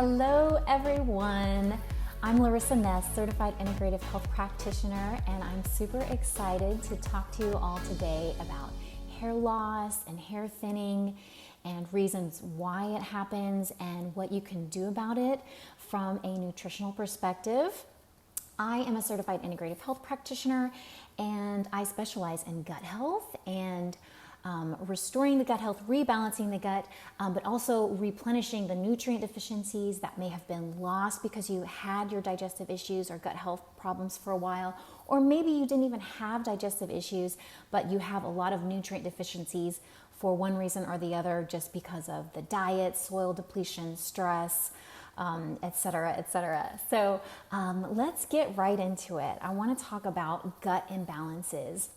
Hello everyone, I'm Larissa Ness, Certified Integrative Health Practitioner, and I'm super excited to talk to you all today about hair loss and hair thinning and reasons why it happens and what you can do about it from a nutritional perspective. I am a Certified Integrative Health Practitioner and I specialize in gut health and restoring the gut health, rebalancing the gut, but also replenishing the nutrient deficiencies that may have been lost because you had your digestive issues or gut health problems for a while, or maybe you didn't even have digestive issues, but you have a lot of nutrient deficiencies for one reason or the other, just because of the diet, soil depletion, stress, etc., etc. So let's get right into it. I want to talk about gut imbalances.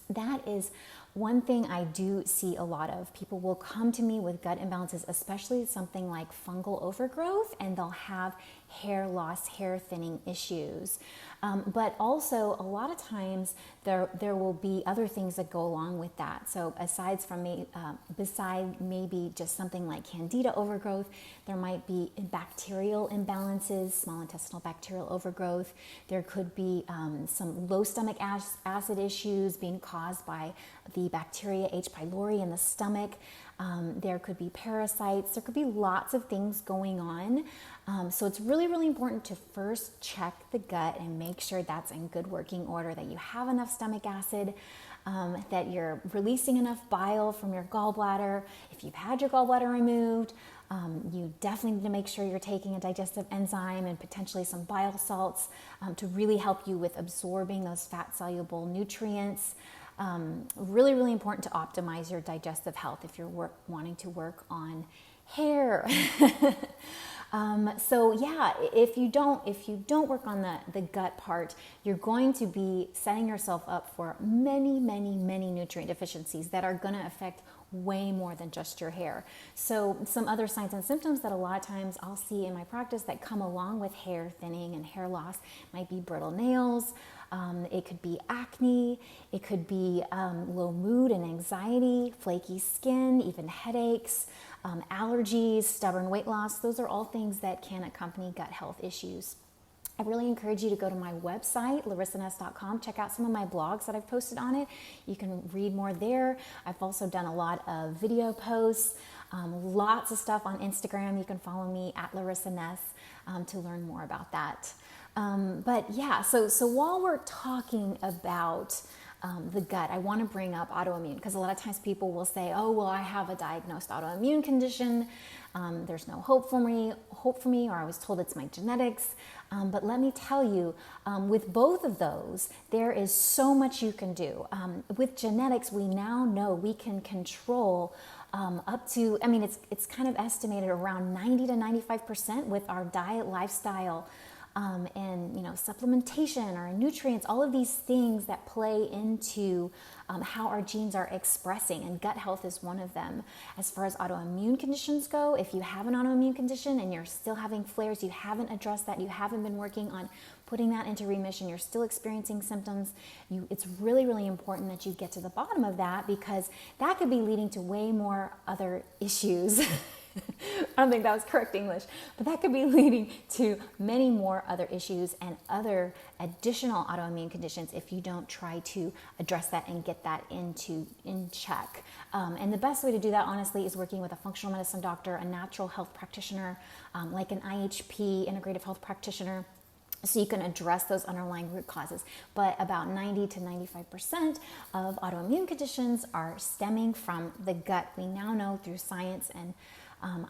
That is one thing I do see a lot of. People will come to me with gut imbalances, especially something like fungal overgrowth, and they'll have hair loss, hair thinning issues. But also a lot of times there will be other things that go along with that. So beside maybe just something like candida overgrowth, there might be bacterial imbalances, small intestinal bacterial overgrowth. There could be some low stomach acid issues being caused by the bacteria H. pylori in the stomach. There could be parasites. There could be lots of things going on. So it's really, really important to first check the gut and make sure that's in good working order, that you have enough stomach acid, that you're releasing enough bile from your gallbladder. If you've had your gallbladder removed, you definitely need to make sure you're taking a digestive enzyme and potentially some bile salts to really help you with absorbing those fat-soluble nutrients. Really, really important to optimize your digestive health if you're wanting to work on hair. So yeah, if you don't work on the gut part, you're going to be setting yourself up for many nutrient deficiencies that are going to affect way more than just your hair. So some other signs and symptoms that a lot of times I'll see in my practice that come along with hair thinning and hair loss might be brittle nails. It could be acne. It could be low mood and anxiety, flaky skin, even headaches, allergies, stubborn weight loss. Those are all things that can accompany gut health issues. I really encourage you to go to my website, larissaness.com. Check out some of my blogs that I've posted on it. You can read more there. I've also done a lot of video posts, lots of stuff on Instagram. You can follow me at Larissa Ness to learn more about that. But yeah, so while we're talking about the gut, I want to bring up autoimmune, because a lot of times people will say, oh, well, I have a diagnosed autoimmune condition. There's no hope for me, or I was told it's my genetics. But let me tell you, with both of those, there is so much you can do. With genetics, we now know we can control up to, it's kind of estimated around 90 to 95% with our diet, lifestyle, and supplementation, our nutrients, all of these things that play into how our genes are expressing, and gut health is one of them. As far as autoimmune conditions go, if you have an autoimmune condition and you're still having flares, you haven't addressed that, you haven't been working on putting that into remission, you're still experiencing symptoms, it's really, really important that you get to the bottom of that, because that could be leading to way more other issues. I don't think that was correct English, but that could be leading to many more other issues and other additional autoimmune conditions if you don't try to address that and get that in check. And the best way to do that, honestly, is working with a functional medicine doctor, a natural health practitioner, like an IHP, Integrative Health Practitioner, so you can address those underlying root causes. But about 90 to 95% of autoimmune conditions are stemming from the gut. We now know through science, and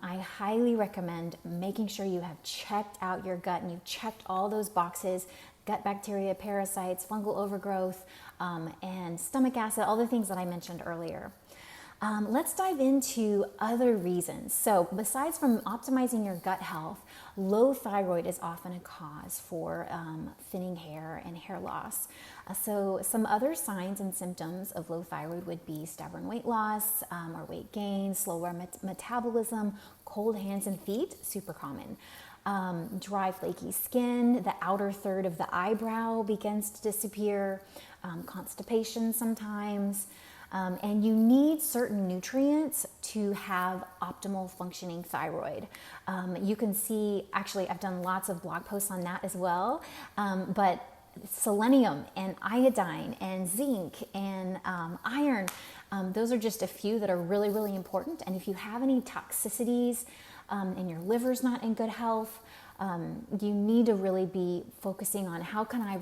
I highly recommend making sure you have checked out your gut and you've checked all those boxes: gut bacteria, parasites, fungal overgrowth, and stomach acid, all the things that I mentioned earlier. Let's dive into other reasons. So besides from optimizing your gut health, low thyroid is often a cause for thinning hair and hair loss. So some other signs and symptoms of low thyroid would be stubborn weight loss or weight gain, slower metabolism, cold hands and feet, super common. Dry, flaky skin, the outer third of the eyebrow begins to disappear, constipation sometimes. And you need certain nutrients to have optimal functioning thyroid. You can see, actually, I've done lots of blog posts on that as well, but selenium and iodine and zinc and iron, those are just a few that are really, really important. And if you have any toxicities and your liver's not in good health, you need to really be focusing on how can I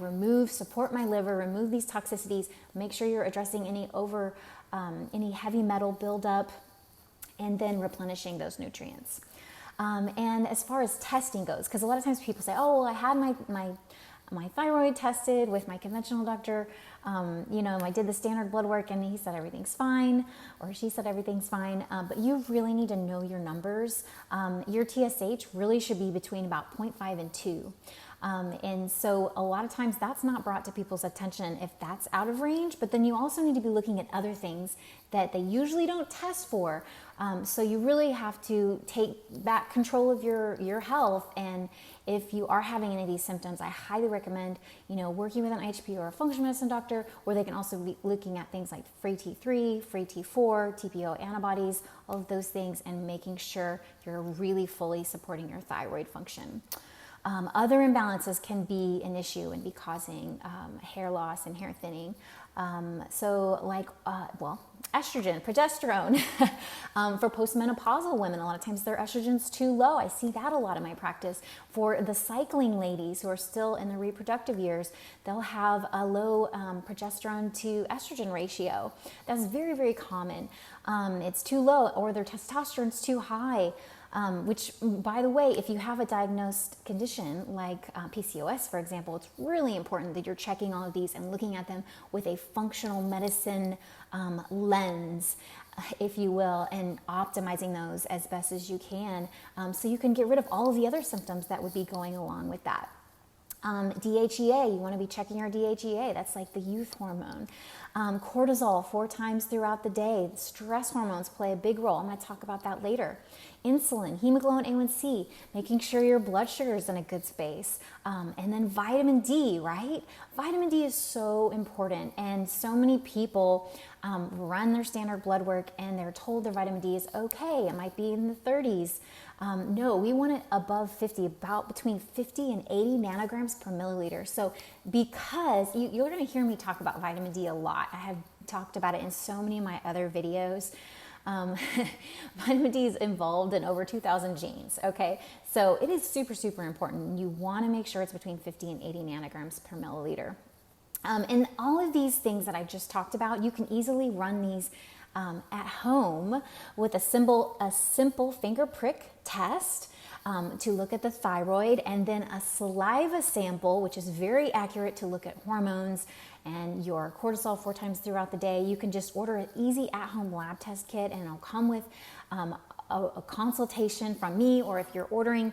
support my liver, remove these toxicities, make sure you're addressing any heavy metal buildup, and then replenishing those nutrients. And as far as testing goes, because a lot of times people say, oh, well, I had my thyroid tested with my conventional doctor. I did the standard blood work and he said everything's fine, or she said everything's fine. But you really need to know your numbers. Your TSH really should be between about 0.5 and 2. And so a lot of times that's not brought to people's attention if that's out of range, but then you also need to be looking at other things that they usually don't test for. So you really have to take back control of your health. And if you are having any of these symptoms, I highly recommend, working with an IHP or a functional medicine doctor, where they can also be looking at things like free T3, free T4, TPO antibodies, all of those things, and making sure you're really fully supporting your thyroid function. Other imbalances can be an issue and be causing hair loss and hair thinning. Estrogen, progesterone. For postmenopausal women, a lot of times their estrogen's too low. I see that a lot in my practice. For the cycling ladies who are still in the reproductive years, they'll have a low progesterone to estrogen ratio. That's very, very common. It's too low, or their testosterone's too high. Which, by the way, if you have a diagnosed condition like PCOS, for example, it's really important that you're checking all of these and looking at them with a functional medicine lens, if you will, and optimizing those as best as you can, so you can get rid of all of the other symptoms that would be going along with that. DHEA, you want to be checking your DHEA. That's like the youth hormone. Cortisol 4 times throughout the day. Stress hormones play a big role. I'm going to talk about that later. Insulin, hemoglobin A1C, making sure your blood sugar is in a good space. And then vitamin D, right? Vitamin D is so important. And so many people run their standard blood work and they're told their vitamin D is okay. It might be in the 30s. No, we want it above 50, about between 50 and 80 nanograms per milliliter. So because you're going to hear me talk about vitamin D a lot. I have talked about it in so many of my other videos. Vitamin D is involved in over 2,000 genes, okay? So it is super, super important. You want to make sure it's between 50 and 80 nanograms per milliliter. And all of these things that I just talked about, you can easily run these at home with a simple finger prick test to look at the thyroid, and then a saliva sample, which is very accurate to look at hormones and your cortisol 4 times throughout the day. You can just order an easy at-home lab test kit, and it'll come with a consultation from me, or if you're ordering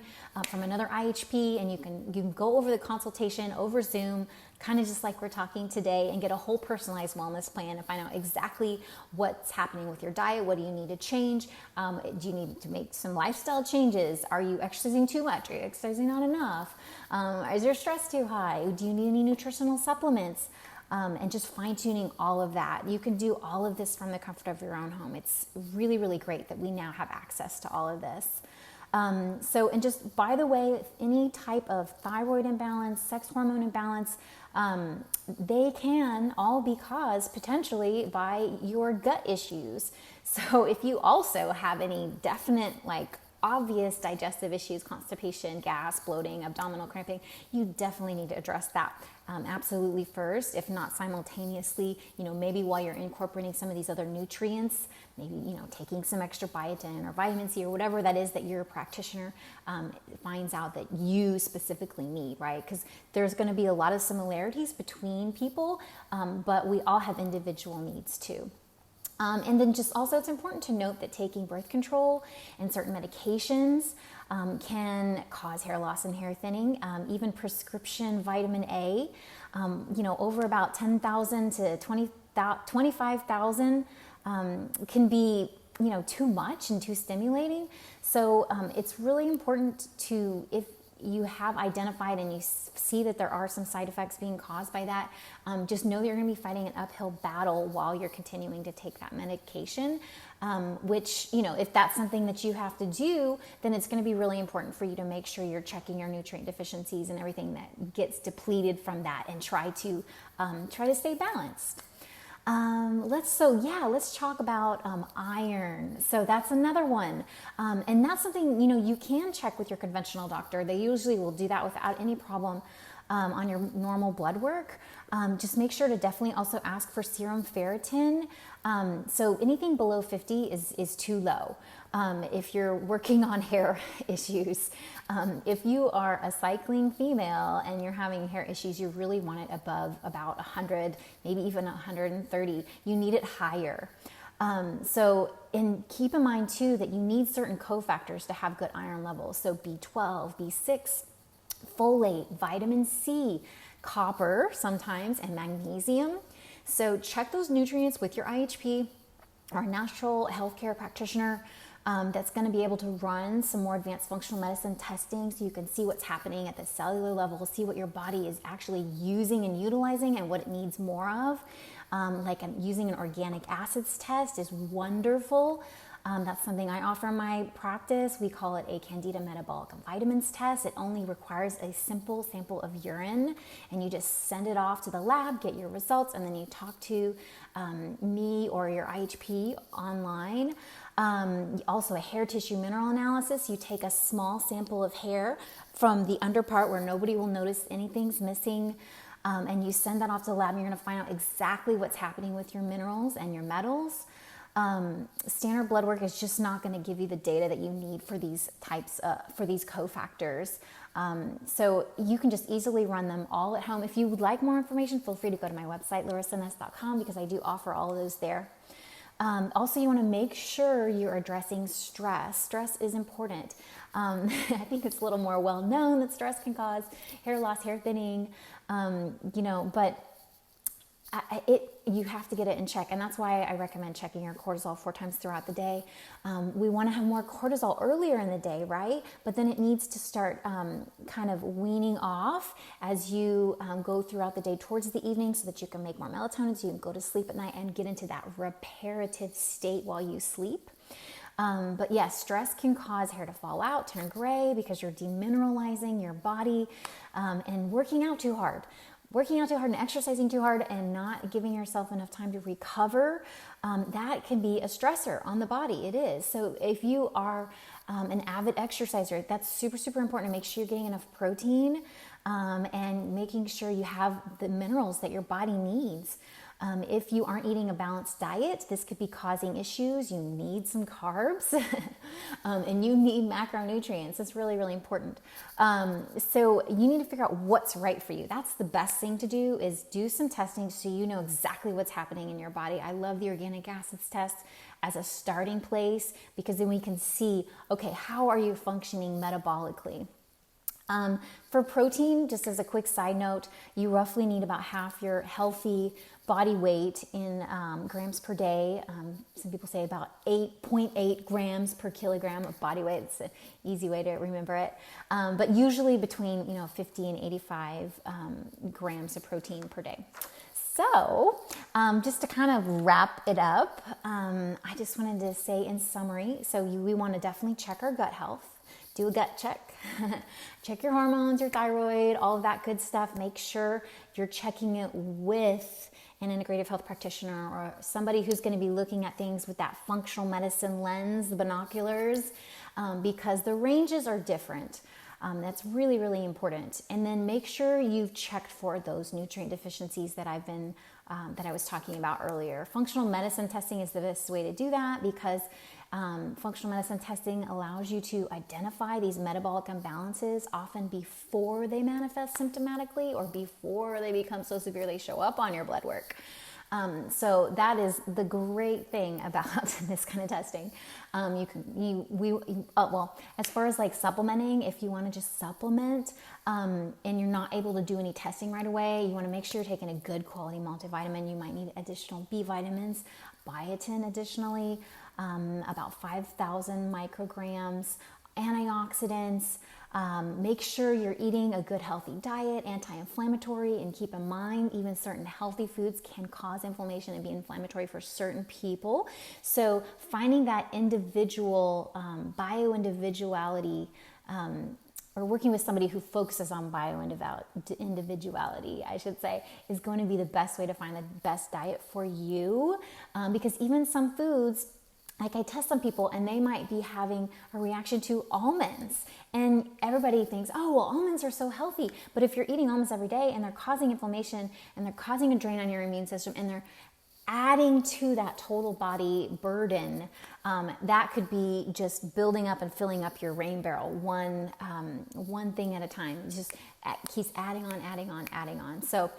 from another IHP, and you can go over the consultation over Zoom, kind of just like we're talking today, and get a whole personalized wellness plan and find out exactly what's happening with your diet. What do you need to change? Do you need to make some lifestyle changes? Are you exercising too much? Are you exercising not enough? Is your stress too high? Do you need any nutritional supplements? And just fine-tuning all of that. You can do all of this from the comfort of your own home. It's really, really great that we now have access to all of this. And just by the way, any type of thyroid imbalance, sex hormone imbalance, they can all be caused potentially by your gut issues. So if you also have any definite, obvious digestive issues, constipation, gas, bloating, abdominal cramping, you definitely need to address that absolutely first, if not simultaneously, maybe while you're incorporating some of these other nutrients, maybe, taking some extra biotin or vitamin C or whatever that is that your practitioner finds out that you specifically need, right? Because there's going to be a lot of similarities between people, but we all have individual needs too. And then just also it's important to note that taking birth control and certain medications can cause hair loss and hair thinning. Even prescription vitamin A, over about 10,000 to 25,000 can be, too much and too stimulating. So it's really important to, you have identified and you see that there are some side effects being caused by that, just know that you're going to be fighting an uphill battle while you're continuing to take that medication, which, if that's something that you have to do, then it's going to be really important for you to make sure you're checking your nutrient deficiencies and everything that gets depleted from that, and try to stay balanced. Let's talk about iron. So that's another one. And that's something, you can check with your conventional doctor. They usually will do that without any problem on your normal blood work. Just make sure to definitely also ask for serum ferritin. So anything below 50 is too low. If you're working on hair issues, if you are a cycling female and you're having hair issues, you really want it above about 100, maybe even 130. You need it higher. And keep in mind too that you need certain cofactors to have good iron levels. So B12, B6, folate, vitamin C, copper sometimes, and magnesium. So check those nutrients with your IHP or natural healthcare practitioner that's going to be able to run some more advanced functional medicine testing, so you can see what's happening at the cellular level, see what your body is actually using and utilizing and what it needs more of. Using an organic acids test is wonderful. That's something I offer in my practice. We call it a Candida metabolic vitamins test. It only requires a simple sample of urine, and you just send it off to the lab, get your results, and then you talk to me or your IHP online. Also a hair tissue mineral analysis. You take a small sample of hair from the under part where nobody will notice anything's missing, and you send that off to the lab, and you're going to find out exactly what's happening with your minerals and your metals. Standard blood work is just not going to give you the data that you need for these types, for these cofactors. So you can just easily run them all at home. If you would like more information, feel free to go to my website, larissaness.com, because I do offer all of those there. Also, you want to make sure you're addressing stress. Stress is important. I think it's a little more well known that stress can cause hair loss, hair thinning, but you have to get it in check. And that's why I recommend checking your cortisol 4 times throughout the day. We want to have more cortisol earlier in the day, right? But then it needs to start kind of weaning off as you go throughout the day towards the evening, so that you can make more melatonin, so you can go to sleep at night and get into that reparative state while you sleep. But yes, stress can cause hair to fall out, turn gray, because you're demineralizing your body and working out too hard and exercising too hard and not giving yourself enough time to recover. That can be a stressor on the body. It is. So if you are an avid exerciser, that's super, super important to make sure you're getting enough protein and making sure you have the minerals that your body needs. If you aren't eating a balanced diet, this could be causing issues. You need some carbs and you need macronutrients. It's really, really important. So you need to figure out what's right for you. That's the best thing to do, is do some testing so you know exactly what's happening in your body. I love the organic acids test as a starting place, because then we can see, okay, how are you functioning metabolically? For protein, just as a quick side note, you roughly need about half your healthy body weight in grams per day. Some people say about 8.8 grams per kilogram of body weight. It's an easy way to remember it. But usually between 50 and 85 grams of protein per day. So just to kind of wrap it up, I just wanted to say in summary, we want to definitely check our gut health. Do a gut check. Check your hormones, your thyroid, all of that good stuff. Make sure you're checking it with an integrative health practitioner or somebody who's going to be looking at things with that functional medicine lens, the binoculars, because the ranges are different. That's really, really important. And then make sure you've checked for those nutrient deficiencies that I was talking about earlier. Functional medicine testing is the best way to do that, because functional medicine testing allows you to identify these metabolic imbalances often before they manifest symptomatically or before they become so severe they show up on your blood work. So that is the great thing about this kind of testing. As far as like supplementing, if you want to just supplement and you're not able to do any testing right away, you want to make sure you're taking a good quality multivitamin. You might need additional B vitamins, biotin additionally, about 5,000 micrograms. antioxidants. Make sure you're eating a good healthy diet, anti-inflammatory, and keep in mind even certain healthy foods can cause inflammation and be inflammatory for certain people. So finding that individual bio-individuality, or working with somebody who focuses on bio-individuality, I should say, is going to be the best way to find the best diet for you. Because even some foods, like I test some people and they might be having a reaction to almonds, and everybody thinks, oh, well, almonds are so healthy. But if you're eating almonds every day and they're causing inflammation and they're causing a drain on your immune system and they're adding to that total body burden, that could be just building up and filling up your rain barrel, one thing at a time. It just keeps adding on. So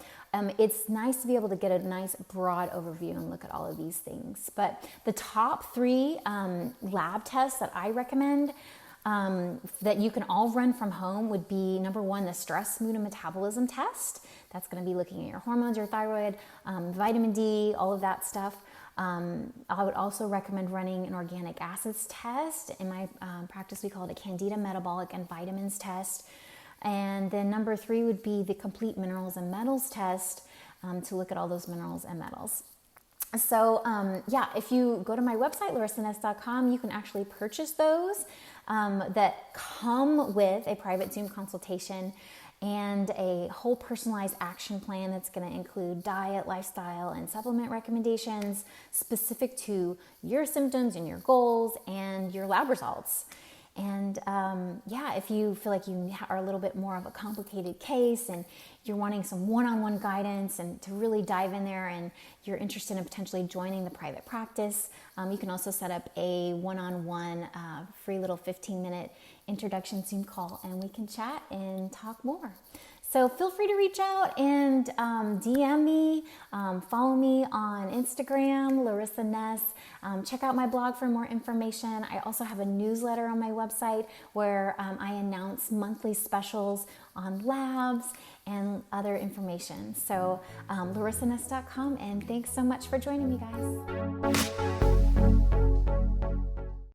it's nice to be able to get a nice broad overview and look at all of these things. But the top 3 lab tests that I recommend that you can all run from home would be, number 1, the stress, mood, and metabolism test. That's going to be looking at your hormones, your thyroid, vitamin D, all of that stuff. I would also recommend running an organic acids test. In my practice, we call it a Candida metabolic and vitamins test. And then number 3 would be the complete minerals and metals test, to look at all those minerals and metals. So if you go to my website, larissaness.com, you can actually purchase those that come with a private Zoom consultation and a whole personalized action plan that's going to include diet, lifestyle, and supplement recommendations specific to your symptoms and your goals and your lab results. And if you feel like you are a little bit more of a complicated case and you're wanting some one-on-one guidance and to really dive in there, and you're interested in potentially joining the private practice, you can also set up a one-on-one free little 15-minute introduction Zoom call, and we can chat and talk more. So feel free to reach out and DM me, follow me on Instagram, Larissa Ness. Check out my blog for more information. I also have a newsletter on my website where I announce monthly specials on labs and other information. So larissaness.com, and thanks so much for joining me, guys.